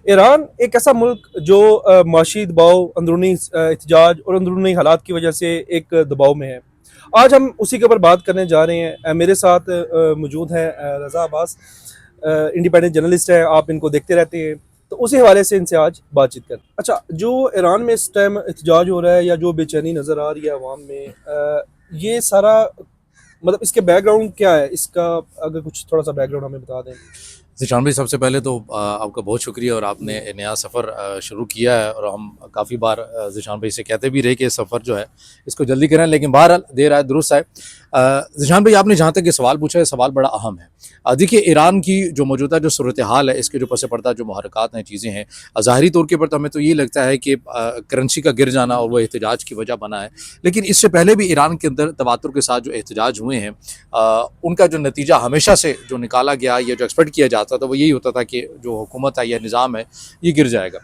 Iran एक ऐसा मुल्क जो माशी दबाव, अंदरूनी एहतजाज और अंदरूनी हालात की वजह से एक दबाव में है। आज हम उसी के ऊपर बात करने जा रहे हैं। मेरे साथ मौजूद हैं रज़ा अब्बास, इंडिपेंडेंट जर्नलिस्ट हैं, आप इनको देखते रहते हैं, तो उसी हवाले से इनसे आज बातचीत करें। अच्छा, जो ईरान में इस टाइम एहतजाज हो रहा है या जो बेचैनी नज़र आ रही है अवाम में, ये सारा मतलब इसके बैकग्राउंड क्या है? इसका अगर कुछ थोड़ा सा बैकग्राउंड हमें बता दें। ज़ीशान भाई, सबसे पहले तो आपका बहुत शुक्रिया और आपने नया सफ़र शुरू किया है और हम काफ़ी बार ज़ीशान भाई से कहते भी रहे कि सफ़र जो है इसको जल्दी करें, लेकिन बहरहाल देर आए दुरुस्त आए। ज़ीशान भाई, आपने जहाँ तक ये सवाल पूछा है, सवाल बड़ा अहम है। देखिए, ईरान की जो मौजूदा जो सूरत हाल है, इसके जो पस पर्दा जो मुहरक़ात हैं, चीज़ें हैं, ज़ाहिरी तौर के ऊपर तो हमें तो ये लगता है कि करेंसी का गिर जाना और वह एहतजाज की वजह बना है। लेकिन इससे पहले भी ईरान के अंदर तवातुर के साथ जो एहतजाज हुए हैं, उनका जो नतीजा हमेशा से जो निकाला गया या जो एक्सपेक्ट किया जाता था वो यही होता था कि जो हुकूमत है या निज़ाम है ये गिर जाएगा।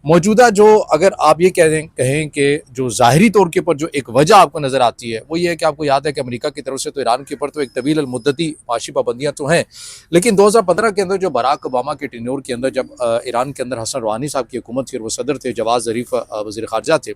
मौजूदा जो अगर आप ये कहें कि जो ज़ाहिरी तौर के ऊपर जो एक वजह आपको नज़र आती है वो ये है कि आपको याद है कि अमेरिका की तरफ से तो ईरान के ऊपर तो एक तवील मुद्दती माशी पाबंदियाँ तो हैं, लेकिन 2015 के अंदर जो बराक ओबामा के टेन्योर के अंदर जब ईरान के अंदर हसन रूहानी साहब की हुकूमत थी और वो सदर थे, जवाद ज़रीफ वज़ीर ख़ारजा थे,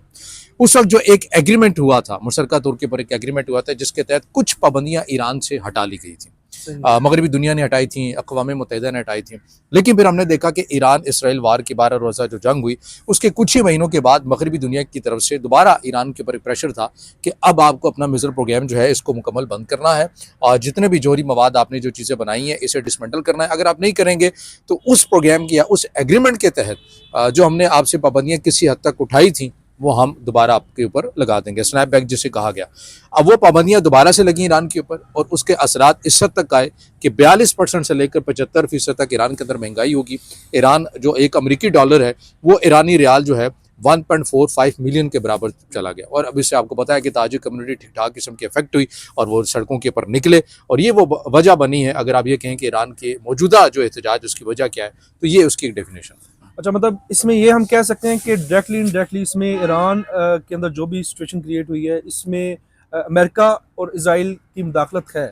उस वक्त जो एक एग्रीमेंट हुआ था, मुशतरका तौर के ऊपर एक एग्रीमेंट हुआ था जिसके तहत कुछ पाबंदियाँ ईरान से हटा ली गई थी। मगरबी दुनिया ने हटाई थी, अक़वाम मुत्तहिदा ने हटाई थी, लेकिन फिर हमने देखा कि ईरान इसराइल वार की 12 रोज़ा जो जंग हुई उसके कुछ ही महीनों के बाद मगरबी दुनिया की तरफ से दोबारा ईरान के ऊपर एक प्रेशर था कि अब आपको अपना मिज़र प्रोग्राम जो है इसको मुकम्मल बंद करना है और जितने भी जोहरी मवाद आपने जो चीज़ें बनाई हैं इसे डिसमेंटल करना है। अगर आप नहीं करेंगे तो उस प्रोग्राम की या उस एग्रीमेंट के तहत जो हमने आपसे पाबंदियाँ किसी हद तक उठाई थी वो हम दोबारा आपके ऊपर लगा देंगे, स्नैप बैक जिसे कहा गया। अब वो पाबंदियाँ दोबारा से लगी ईरान के ऊपर और उसके असरात इस हद तक आए कि 42% से लेकर 75% तक ईरान के अंदर महंगाई होगी। ईरान जो एक अमेरिकी डॉलर है वो ईरानी रियाल जो है 1.45 मिलियन के बराबर चला गया। और अब इससे आपको पता है कि ताजिक कम्युनिटी ठीक ठाक किस्म की इफेक्ट हुई और वो सड़कों के ऊपर निकले और ये वो वजह बनी है। अगर आप ये कहें कि ईरान के मौजूदा जो एहतजाज उसकी वजह क्या है, तो ये उसकी एक डेफिनेशन है। अच्छा, मतलब इसमें ये हम कह सकते हैं कि डायरेक्टली इनडायरेक्टली इसमें ईरान के अंदर जो भी सिचुएशन क्रिएट हुई है, इसमें अमेरिका और इसराइल की मुदाखलत है।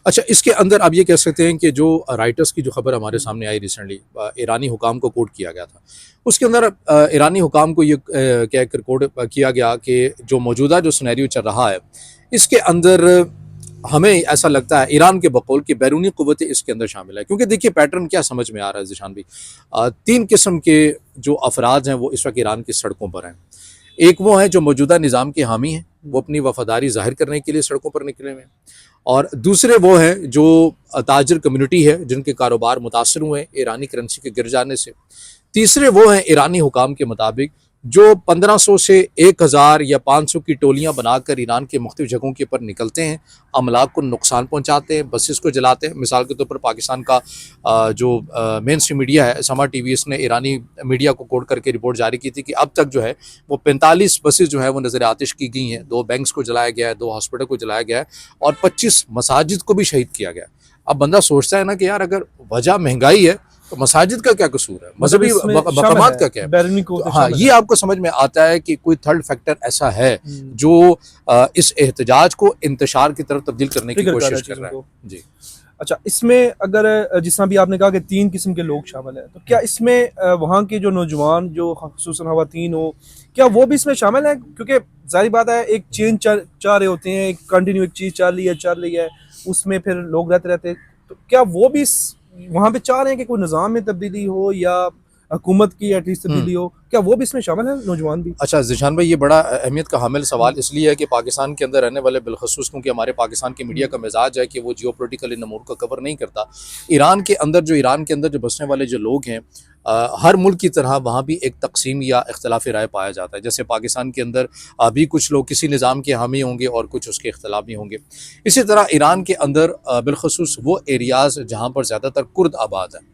अच्छा, इसके अंदर आप ये कह सकते हैं कि जो राइटर्स की जो खबर हमारे सामने आई रिसेंटली, ईरानी हुकाम को कोट किया गया था, उसके अंदर ईरानी हुकाम को ये कह कर कोट किया गया कि जो मौजूदा जो सिनेरियो चल रहा है इसके अंदर हमें ऐसा लगता है ईरान के बकौल कि बैरूनी क़ुव्वतें इसके अंदर शामिल है। क्योंकि देखिए, पैटर्न क्या समझ में आ रहा है ज़ीशान भाई, 3 किस्म के जो अफराद हैं वो इस वक्त ईरान की सड़कों पर हैं। एक वो हैं जो मौजूदा निज़ाम के हामी हैं, वो अपनी वफादारी जाहिर करने के लिए सड़कों पर निकले हुए हैं, और दूसरे वो हैं जो ताजिर कम्युनिटी है जिनके कारोबार मुतासर हुए हैं ईरानी करेंसी के गिर जाने से। तीसरे वो हैं ईरानी हुकाम के मुताबिक जो 1500 से 1000 या 500 की टोलियां बनाकर ईरान के मुख्तलिफ जगहों के ऊपर निकलते हैं, अमलाक को नुकसान पहुंचाते हैं, बसेस को जलाते हैं। मिसाल के तौर पर पाकिस्तान का जो मेन स्ट्रीम मीडिया है, समा टीवी, इसने ईरानी मीडिया को कोट करके रिपोर्ट जारी की थी कि अब तक जो है वो 45 बसेस जो है वो नज़र आतिश की गई हैं, 2 बैंक्स को जलाया गया है, 2 हॉस्पिटल को जलाया गया है और 25 मसाजिद को भी शहीद किया गया है। अब बंदा सोचता है ना कि यार, अगर वजह महंगाई है तो मसाजिद का क्या कसूर है, मजहबी मकामात का क्या है? हाँ, ये आपको समझ में आता है कि कोई थर्ड फैक्टर ऐसा है जो इस एहतजाज को इंतशार की तरफ तब्दील करने की कोशिश कर रहा है। जी। अच्छा, इसमें अगर जिस तरह भी आपने कहा कि 3 किस्म के लोग शामिल हैं, तो क्या इसमें वहाँ के जो नौजवान जो ख़ुसूसन ख़वातीन हो, क्या वो भी इसमें शामिल हैं? क्योंकि ज़ाहिर बात है, एक चेंज चाह रहे होते हैं, एक कंटिन्यू एक चीज़ चल रही है, उसमें फिर लोग रहते रहते हैं, तो क्या वो भी वहाँ पे चाह रहे हैं कि कोई निज़ाम में तब्दीली हो या हुकूमत की एटलीस्ट तब्दीली हो? क्या वो भी इसमें शामिल है, नौजवान भी? अच्छा ज़ीशान भाई, ये बड़ा अहमियत का हामिल सवाल इसलिए है कि पाकिस्तान के अंदर रहने वाले, बिलखसूस क्योंकि हमारे पाकिस्तान के मीडिया का मिजाज है कि वो जियो पोलिटिकल इन अमूर को कवर नहीं करता। ईरान के अंदर जो बसने वाले जो लोग हैं, हर मुल्क की तरह वहाँ भी एक तकसीम या इख्तलाफ राय पाया जाता है। जैसे पाकिस्तान के अंदर अभी कुछ लोग किसी निज़ाम के हामी होंगे और कुछ उसके इख्तलाफी होंगे, इसी तरह ईरान के अंदर बिलखसूस वो एरियाज़ जहाँ पर ज़्यादातर कुर्द आबाद हैं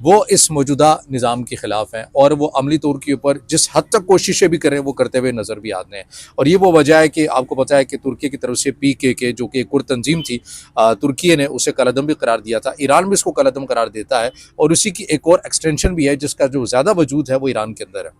वो इस मौजूदा निज़ाम के ख़िलाफ़ हैं और वो अमली तौर के ऊपर जिस हद तक कोशिशें भी करें वो करते हुए नज़र भी आते हैं। और ये वो वजह है कि आपको पता है कि तुर्की की तरफ से PKK जो कि एक कुर्द तंजीम थी, तुर्की ने उसे कलअदम भी करार दिया था, ईरान भी इसको कलअदम करार देता है और उसी की एक और एक्सटेंशन भी है जिसका जो ज़्यादा वजूद है वो ईरान के अंदर है।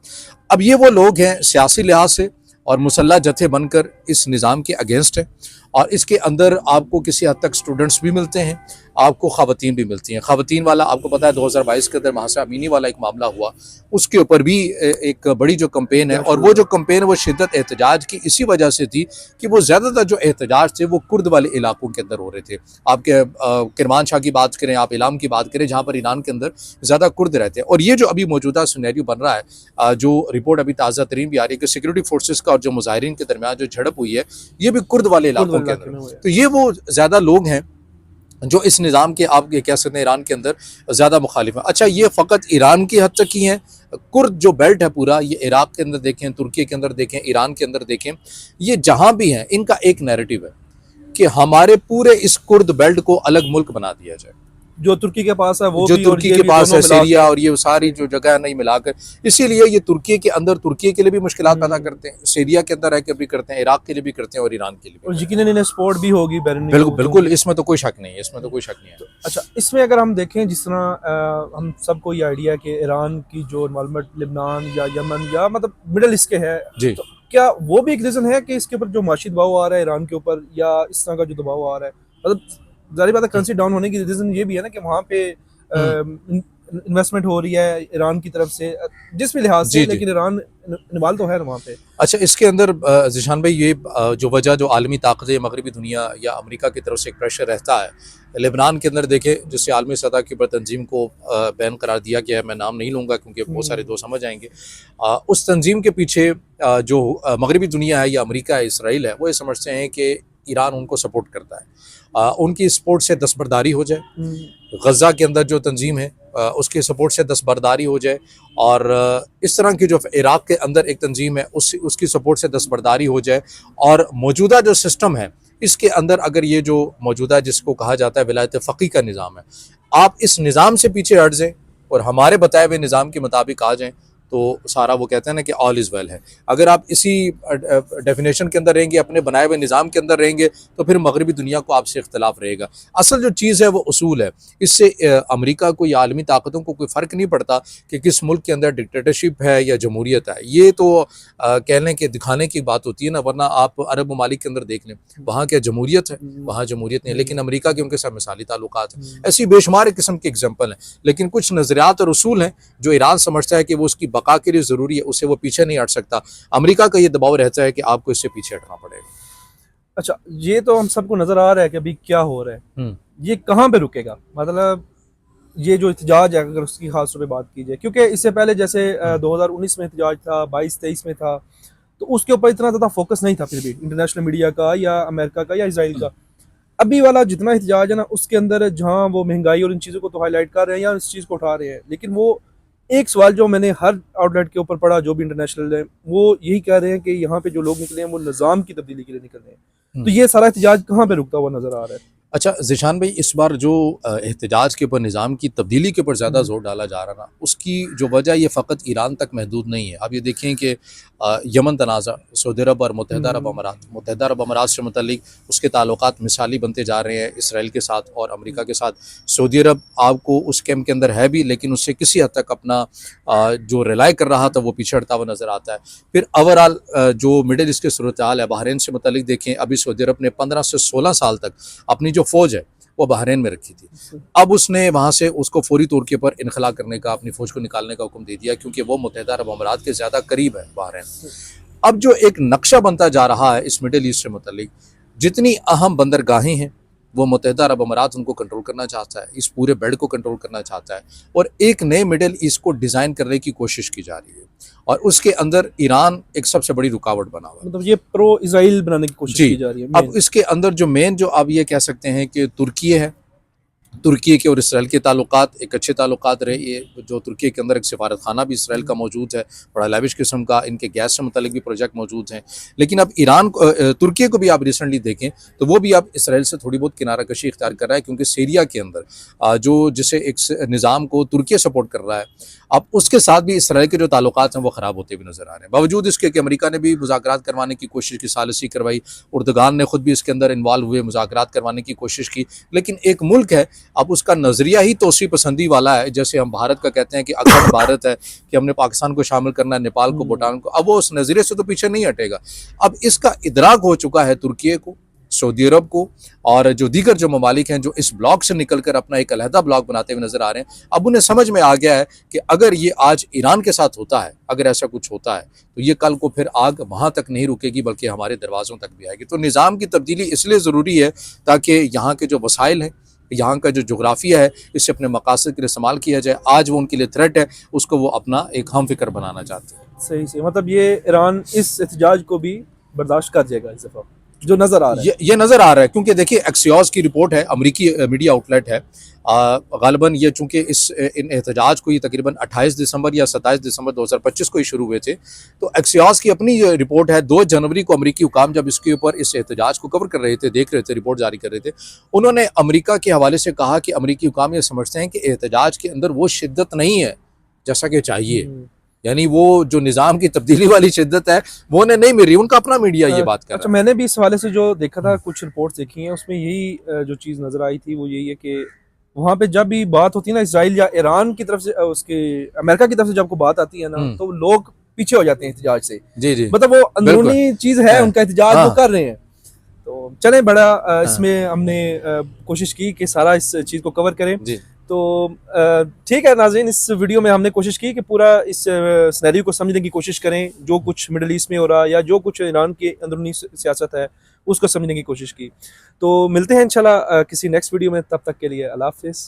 अब ये वो लोग हैं सियासी लिहाज से और मुसल्लह जत्थे बनकर इस निज़ाम के अगेंस्ट है और इसके अंदर आपको किसी हद तक स्टूडेंट्स भी मिलते हैं, आपको ख़वातीन भी मिलती हैं। ख़वातीन वाला आपको पता है 2022 के अंदर महासा अमीनी वाला एक मामला हुआ, उसके ऊपर भी एक बड़ी जो कैंपेन है, और वो जो कैंपेन वो शिद्दत एहतजाज की इसी वजह से थी कि वो ज़्यादातर जो एहतजाज थे वो कुर्द वाले इलाकों के अंदर हो रहे थे। आपके किरमान शाह की बात करें, आप इलाम की बात करें, जहाँ पर ईरान के अंदर ज़्यादा कुर्द रहते हैं। और ये जो अभी मौजूदा सिनेरियो बन रहा है, जो रिपोर्ट अभी ताज़ा तरीन भी आ रही है कि सिक्योरिटी फोर्सेस का और जो मुजाहिरीन के दरमियान जो झड़प हुई है ये भी कुर्द वाले इलाकों के अंदर। तो ये वो ज़्यादा लोग हैं जो इस निज़ाम के आप ये कह सकते हैं ईरान के अंदर ज़्यादा मुखालिफ है। अच्छा, ये फ़कत ईरान की हद तक ही है। कुर्द जो बेल्ट है पूरा, ये इराक़ के अंदर देखें, तुर्की के अंदर देखें, ईरान के अंदर देखें, ये जहाँ भी हैं इनका एक नैरेटिव है कि हमारे पूरे इस कुर्द बेल्ट को अलग मुल्क बना दिया जाए। जो तुर्की के पास है वो जो भी, तुर्की के पास है, सीरिया और ये सारी जो जगह है नहीं मिलाकर, इसीलिए ये तुर्की के अंदर तुर्की के लिए भी मुश्किलात पैदा करते हैं, सीरिया के अंदर रह के भी करते हैं, इराक के लिए भी करते हैं और ईरान के लिए भी। और यकीनन इन्हें सपोर्ट भी होगी बैरनी। बिल्कुल बिल्कुल, इसमें तो कोई शक नहीं है, इसमें तो कोई शक नहीं है। अच्छा, इसमें अगर हम देखें, जिस तरह हम सबको ये आइडिया है कि ईरान की जो इन्वॉल्वमेंट लिबनान या यमन या मतलब मिडल ईस्ट के है, जी, तो क्या वो भी एक रीज़न है कि इसके ऊपर जो माशी दबाव आ रहा है ईरान के ऊपर, या इस तरह का जो दबाव आ रहा है, मतलब जाहिर बात है करेंसी डाउन होने की रीज़न ये भी है ना कि वहाँ पे इन्वेस्टमेंट हो रही है ईरान की तरफ से, जिस भी लिहाज से, लेकिन ईरान इन्वॉल्व तो है ना वहाँ पे। अच्छा, इसके अंदर ज़ीशान भाई ये जो वजह जो आलमी ताकतें, मगरबी दुनिया या अमेरिका की तरफ से एक प्रेशर रहता है, लेबनान के अंदर देखें जिससे आलमी सतह के ऊपर तंजीम को बैन करार दिया गया है, मैं नाम नहीं लूँगा क्योंकि बहुत सारे दोस्त समझ आएंगे। उस तंजीम के पीछे जो मगरबी दुनिया है या अमेरिका है, इसराइल है, वो ये समझते हैं कि ईरान उनको सपोर्ट करता है, उनकी सपोर्ट से दस्तबरदारी हो जाए, गज़ा के अंदर जो तंजीम है उसके सपोर्ट से दस्तबरदारी हो जाए, और इस तरह की जो इराक़ के अंदर एक तंजीम है उसकी सपोर्ट से दस्तबरदारी हो जाए, और मौजूदा जो सिस्टम है इसके अंदर अगर ये जो मौजूदा जिसको कहा जाता है विलायत फ़क़ीह का निज़ाम है, आप इस निज़ाम से पीछे हट जाएँ और हमारे बताए हुए निज़ाम के मुताबिक आ जाएँ, तो सारा वो कहते हैं ना कि ऑल इज़ वेल है। अगर आप इसी डेफिनेशन के अंदर रहेंगे, अपने बनाए हुए निज़ाम के अंदर रहेंगे, तो फिर मगरबी दुनिया को आपसे इख्तलाफ रहेगा। असल जो चीज़ है वो उसूल है, इससे अमेरिका को या आलमी ताकतों को कोई फ़र्क नहीं पड़ता कि किस मुल्क के अंदर डिक्टेटरशिप है या जमहूरियत है। ये तो कह लें कि दिखाने की बात होती है ना, वरना आप अरब ममालिक के अंदर देख लें, वहाँ क्या जमहूरियत है, वहाँ जमहूरियत नहीं है, लेकिन अमेरिका के उनके साथ मिसाली ताल्लुकात हैं। ऐसी बेशुमार किस्म के एग्जाम्पल हैं, लेकिन कुछ नज़रियात और उसूल हैं जो ईरान समझता है कि वो उसकी बका के लिए ज़रूरी है, उससे वो पीछे नहीं हट सकता। अमेरिका का ये दबाव रहता है कि आपको इससे पीछे हटना पड़ेगा। अच्छा, ये तो हम सबको नज़र आ रहा है कि अभी क्या हो रहा है, ये कहाँ पे रुकेगा, मतलब ये जो एहतजाज है अगर उसकी खास तौर पे बात की जाए, क्योंकि इससे पहले जैसे 2019 में एहतजाज था, 22-23 में था, तो उसके ऊपर इतना ज़्यादा फोकस नहीं था फिर भी इंटरनेशनल मीडिया का या अमेरिका का या इसराइल का। अभी वाला जितना एहतजाज है ना, उसके अंदर जहाँ वो महंगाई और इन चीज़ों को तो हाईलाइट कर रहे हैं या इस चीज़ को उठा रहे हैं, लेकिन वो एक सवाल जो मैंने हर आउटलेट के ऊपर पढ़ा जो भी इंटरनेशनल है, वो यही कह रहे हैं कि यहाँ पे जो लोग निकले हैं वो निज़ाम की तब्दीली के लिए निकल रहे हैं। तो ये सारा एहतजाज कहाँ पे रुकता हुआ नज़र आ रहा है? अच्छा ज़ीशान भाई, इस बार जो एहतजाज के ऊपर निज़ाम की तब्दीली के ऊपर ज़्यादा ज़ोर डाला जा रहा ना, उसकी जो वजह ये फ़कत ईरान तक महदूद नहीं है। अब ये देखें कि यमन तनाज़ा, सऊदी अरब और मुत्तहिदा अरब अमारात से मुतल्लिक उसके ताल्लुकात मिसाली बनते जा रहे हैं इसराइल के साथ और अमेरिका के साथ। सऊदी अरब आपको उस कैम्प के अंदर है भी, लेकिन उससे किसी हद तक अपना जो रिलाई कर रहा था वो पीछे हटता हुआ नज़र आता है। फिर ओवरऑल जो मिडिल ईस्ट की सूरत हाल है, बहरीन से मुतल्लिक देखें, अभी सऊदी अरब ने 15 से 16 साल तक अपनी जो फ़ौज है वो बहरीन में रखी थी। अब उसने वहाँ से उसको फौरी तौर के ऊपर इनखला करने का, अपनी फ़ौज को निकालने का हुक्म दे दिया, क्योंकि वो मुत्तहिदा अरब अमारात के ज़्यादा करीब है बहरीन। अब जो एक नक्शा बनता जा रहा है इस मिडिल ईस्ट से मुतल्लिक, जितनी अहम बंदरगाहें हैं वो मुत्तहिदा अरब अमारात उनको कंट्रोल करना चाहता है, इस पूरे बेल्ट को कंट्रोल करना चाहता है, और एक नए मिडिल ईस्ट को डिज़ाइन करने की कोशिश की जा रही है, और उसके अंदर ईरान एक सबसे बड़ी रुकावट बना हुआ है। मतलब ये प्रो इजराइल बनाने की कोशिश की जा रही है। अब इसके अंदर जो मेन जो आप ये कह सकते हैं कि तुर्की है, तुर्की के और इसराइल के ताल्लुकात एक अच्छे ताल्लुकात रहे। ये जो तुर्की के अंदर एक सिफारत खाना भी इसराइल का मौजूद है, बड़ा लाविश किस्म का, इनके गैस से मुतल्लिक भी प्रोजेक्ट मौजूद हैं। लेकिन अब ईरान तुर्की को भी आप रिसेंटली देखें तो वो भी अब इसराइल से थोड़ी बहुत किनारा कशी इख्तियार कर रहा है, क्योंकि सीरिया के अंदर जो जिसे एक निज़ाम को तुर्की सपोर्ट कर रहा है, अब उसके साथ भी इसराइल के जो ताल्लुकात हैं वो ख़राब होते भी नज़र आ रहे हैं। बावजूद इसके कि अमेरिका ने भी मुज़ाकरात करवाने की कोशिश की, सालिसी करवाई, उर्दगान ने ख़ुद भी इसके अंदर इन्वॉल्व हुए, मुज़ाकरात करवाने की कोशिश की, लेकिन एक मुल्क है अब उसका नज़रिया ही तोसी पसंदी वाला है। जैसे हम भारत का कहते हैं कि अखंड भारत है, कि हमने पाकिस्तान को शामिल करना है, नेपाल को, भूटान को, अब वो उस नज़रिए से तो पीछे नहीं हटेगा। अब इसका इदराक हो चुका है तुर्की को सऊदी अरब को और जो दीगर जो ममालिक हैं जो इस ब्लॉक से निकलकर अपना एक अलहदा ब्लॉक बनाते हुए नजर आ रहे हैं, अब उन्हें समझ में आ गया है कि अगर ये आज ईरान के साथ होता है, अगर ऐसा कुछ होता है तो ये कल को फिर आग वहाँ तक नहीं रुकेगी बल्कि हमारे दरवाज़ों तक भी आएगी। तो निज़ाम की तब्दीली इसलिए ज़रूरी है ताकि यहाँ के जो वसाइल हैं, यहाँ का जो जोग्राफिया है, इससे अपने मकासद के लिए इस्तेमाल किया जाए। आज वो उनके लिए थ्रेट है, उसको वो अपना एक हम फिक्र बनाना चाहते हैं। सही सही, मतलब ये ईरान इस एहतजाज को भी बर्दाश्त कर जाएगा इस दफ़ा, जो नज़र आ रहा है। ये नज़र आ रहा है क्योंकि देखिए एक्सियोस की रिपोर्ट है, अमरीकी मीडिया आउटलेट है। गालिबन ये चूँकि इन एहतजाज को ये तकरीबन 28 दिसंबर या 27 दिसंबर 2025 को ही शुरू हुए थे। तो एक्सियोस की अपनी जो रिपोर्ट है, 2 जनवरी को अमरीकी हुकाम जब इसके ऊपर इस एहतजाज को कवर कर रहे थे, देख रहे थे, रिपोर्ट जारी कर रहे थे, उन्होंने अमरीका के हवाले से कहा कि अमरीकी हुकाम ये समझते हैं कि एहतजाज के अंदर वो शिद्दत नहीं है जैसा कि चाहिए, यानी वो जो निज़ाम की तब्दीली वाली शिद्दत है वो उन्हें नहीं मिल रही। उनका अपना मीडिया ये बात कर अच्छा, रहा है। मैंने भी इस हवाले से जो देखा था, कुछ रिपोर्ट्स देखी हैं, उसमें यही जो चीज़ नज़र आई थी वो यही है कि वहाँ पे जब भी बात होती है ना इसराइल या ईरान की तरफ से, उसके अमेरिका की तरफ से जब को बात आती है ना, तो लोग पीछे हो जाते हैं एहतजाज से। जी जी, मतलब वो अंदरूनी चीज़ है, उनका एहतजाज वो हाँ। कर रहे हैं। तो चलें, बड़ा इसमें हमने कोशिश की कि सारा इस चीज़ को कवर करें। जी तो ठीक है नाज़रीन, इस वीडियो में हमने कोशिश की कि पूरा इस सिनेरियो को समझने की कोशिश करें, जो कुछ मिडल ईस्ट में हो रहा है या जो कुछ ईरान की अंदरूनी सियासत है उसको समझने की कोशिश की। तो मिलते हैं इंशाल्लाह किसी नेक्स्ट वीडियो में, तब तक के लिए अल्लाह हाफ़िज़।